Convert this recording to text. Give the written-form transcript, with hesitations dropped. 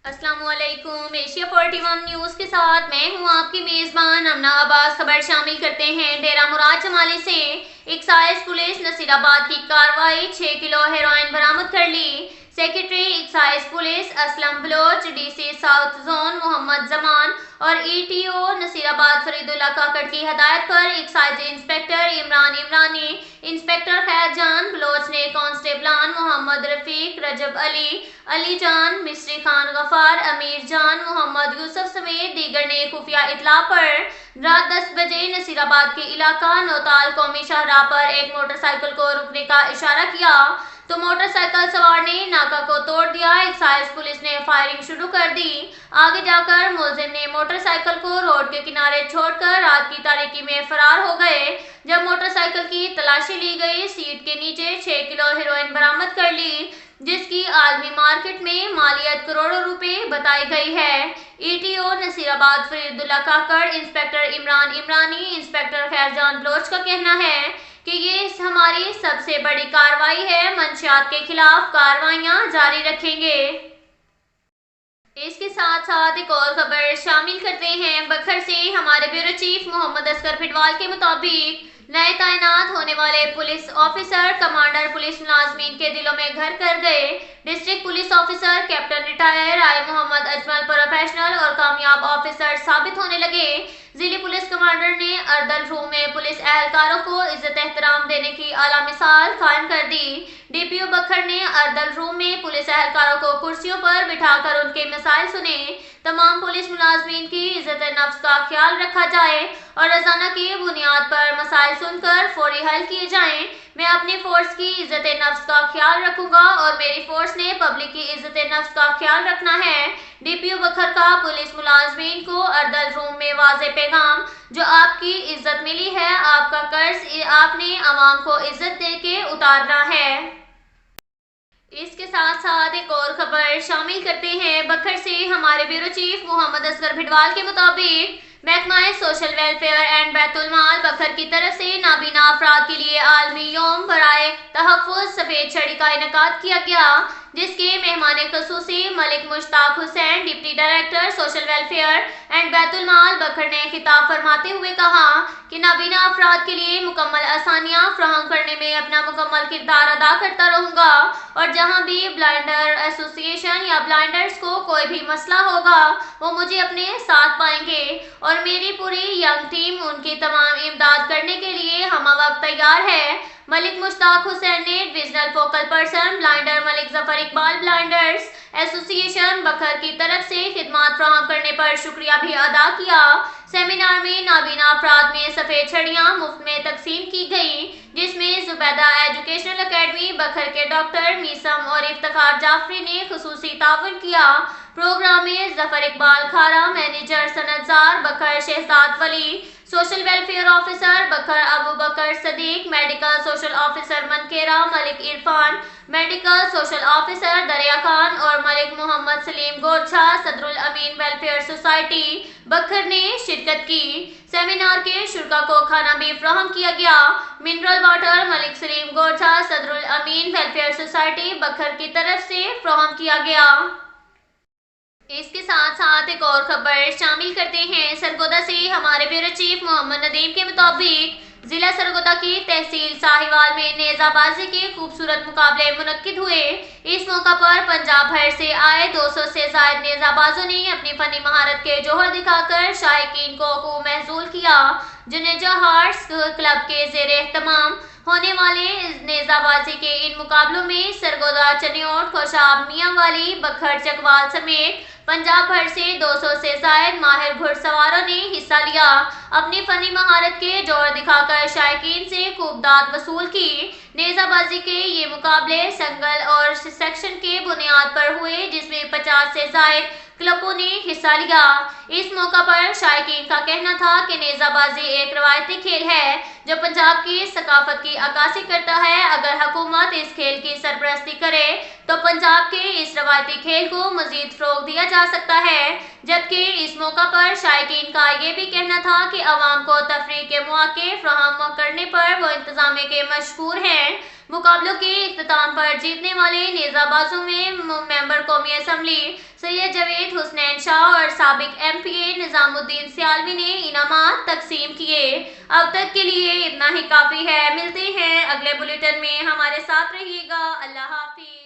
अस्सलाम वालेकुम। Asia 41 news के साथ मैं हूं आपकी मेज़बान अमना अब्बास। खबर शामिल करते हैं डेरा मुराद जमाली से एक्साइज पुलिस नसीराबाद की कार्रवाई 6 किलो हेरोइन बरामद कर ली। Secretary excise police Aslam Baloch, DC south zone Mohammad Zaman और ईटीओ नसीराबाद फरीदुल्ला काकड़ की हदायत पर excise inspector Imran Imrani, inspector Khair Jan Bloch ने कांस्टेबलान मोहम्मद रफीक, रजब अली, अली जान, मिस्री खान गफार, अमीर जान, मोहम्मद यूसुफ समेत दीगर ने खुफिया इतला पर रात 10 बजे नसीराबाद के इलाका नौताल कौमी शाहराह पर एक मोटरसाइकिल को रुकने का इशारा किया तो मोटरसाइकिल सवार ने नाका को तोड़ दिया। एक्साइज पुलिस ने फायरिंग शुरू कर दी। आगे जाकर मुलजिम ने मोटरसाइकिल को रोड के किनारे छोड़कर रात की तारीकी में फरार हो गए। जब मोटरसाइकिल की तलाशी ली गई, सीट के नीचे 6 किलो हेरोइन बरामद कर ली, जिसकी आलमी मार्केट में मालियत करोड़ों रुपए बताई गई है। ETO Nasirabad Faridullah Kakar inspector Imran Imrani, inspector Khairjan Baloch का कहना है कि ये हमारी सबसे बड़ी कार्रवाई है। मंशियात के खिलाफ कार्रवाइयां जारी रखेंगे। इसके साथ साथ एक और खबर शामिल करते हैं बखर से। हमारे ब्यूरो चीफ मोहम्मद असगर फिटवाल के मुताबिक नए तैनात होने वाले पुलिस ऑफिसर कमांडर पुलिस मुलाजमीन के दिलों में घर कर गए। District police officer captain retire आए मोहम्मद अजमल प्रोफेशनल और कामयाब ऑफिसर साबित होने लगे। जिले पुलिस कमांडर ने अर्दल रूम में पुलिस एहलकारों को इज्जत एहतराम देने की आला मिसाल कायम कर दी। डीपीओ बखर ने अर्दल रूम में पुलिस एहलकारों को कुर्सियों पर बिठाकर उनके मसाइल सुने। तमाम पुलिस मुलाजमीन की इज्जत नफ्स का ख्याल रखा जाए और रोजाना की बुनियाद पर मसाइल सुनकर फौरी हल किए जाएं। मैं अपनी फोर्स की इज्जत नफ्स का ख्याल रखूंगा और मेरी फोर्स ने पब्लिक की इज्जत नफ्स का ख्याल रखना है। डीपीओ बखर का पुलिस मुलाजमीन को अर्दल रूम में वाज़े पैगाम, जो आपकी इज्जत मिली है, आपका कर्ज आपने आवाम को इज्जत दे के उतारना है। इसके साथ साथ एक और खबर शामिल करते हैं बखर से। हमारे ब्यूरो चीफ मोहम्मद असगर फिटवाल के मुताबिक महकमा social welfare and Baitul Mal बखर की तरफ से नाबीना अफराद के लिए आलमी यौम बराए तहफ़्फ़ुज़ सफ़ेद छड़ी का इनेकाद किया गया, जिसके मेहमान ख़ुसूसी Malik Mushtaq Hussain, deputy director social welfare and Baitul Mal Bhakkar ने खिताब फरमाते हुए कहा कि नाबीना अफराद के लिए मुकम्मल आसानियाँ फराहम करने में अपना मुकम्मल किरदार अदा करता रहूँगा और जहाँ भी ब्लाइंडर एसोसिएशन या ब्लाइंडर्स को कोई भी मसला होगा वो मुझे अपने साथ पाएंगे और मेरी पूरी यंग टीम उनकी तमाम इमदाद करने के लिए हम वक्त तैयार है। मलिक मुश्ताक हुसैन ने divisional focal person blinder Malik Zafar Iqbal blinders association बखर की तरफ से खिदमात फराहम करने पर शुक्रिया भी अदा किया। सेमिनार में नाबीना अफराद में सफ़ेद छड़ियाँ मुफ्त में तकसीम की गई, जिसमें जुबैदा एजुकेशनल अकेडमी बखर के डॉक्टर मीसम और इफ्तिखार जाफरी ने खुसूसी ताउन किया। प्रोग्राम में जफर इकबाल खारा, manager Sanatzar Bhakkar Shahzad Wali, social welfare officer Bhakkar Abu Bakar Siddique, medical social officer Mankera Malik Irfan, medical social officer Darya Khan और मलिक मोहम्मद सलीम गोरछा सदरुल अमीन वेलफेयर सोसाइटी बखर ने शिरकत की। सेमिनार के शुरा को खाना भी फ्राहम किया गया। Mineral water Malik Salim Gorcha Sadrul Ameen welfare society बखर की तरफ से फ्राहम किया गया। इसके साथ साथ एक और खबर शामिल करते हैं सरगोदा से। हमारे ब्यूरो चीफ मोहम्मद नदीम के मुताबिक जिला सरगोदा की तहसील साहिवाल में नेजाबाजी के खूबसूरत मुकाबले मुनक्किद हुए। इस मौका पर पंजाब भर से आए 200 से ज्यादा नेजाबाजों ने अपनी फनी महारत के जोहर दिखाकर शायकीन को खूब महसूल किया। जुनेजा हार्ट्स क्लब के जेर एहतमाम होने वाले नेजाबाजी के इन मुकाबलों में सरगोदा, चनियोट, खोशाब, मियांवाली, बखर, चकवाल समेत पंजाब भर से 200 से ज्यादा माहिर घुड़सवारों ने हिस्सा लिया। अपनी फनी महारत के जोर दिखाकर शायकीन से खूब दाद वसूल की। नेजाबाजी के ये मुकाबले संगल और सेक्शन के बुनियाद पर हुए, जिसमें 50 से ज्यादा क्लबों ने हिस्सा लिया। इस मौका पर शायकीन का कहना था कि नेजाबाजी एक रवायती खेल है जो पंजाब की सकाफत की अक्कासी करता है। अगर हुकूमत इस खेल की सरपरस्ती करे तो पंजाब के इस रवायती खेल को मजीद फरोग दिया जा सकता है। जबकि इस मौका पर शायकीन का ये भी कहना था कि अवाम को तफरीह के मौके फराहम करने पर वो इंतजाम के मशहूर हैं। मुकाबलों के इख्तिताम पर जीतने वाले नेज़ाबाजों में मेंबर कौमी असम्बली सैयद जावेद हुसनैन शाह और साबिक MPA निजामुद्दीन सियालवी ने इनामात तकसीम किए। अब तक के लिए इतना ही काफ़ी है। मिलते हैं अगले बुलेटिन में, हमारे साथ रहिएगा। अल्लाह हाफिज।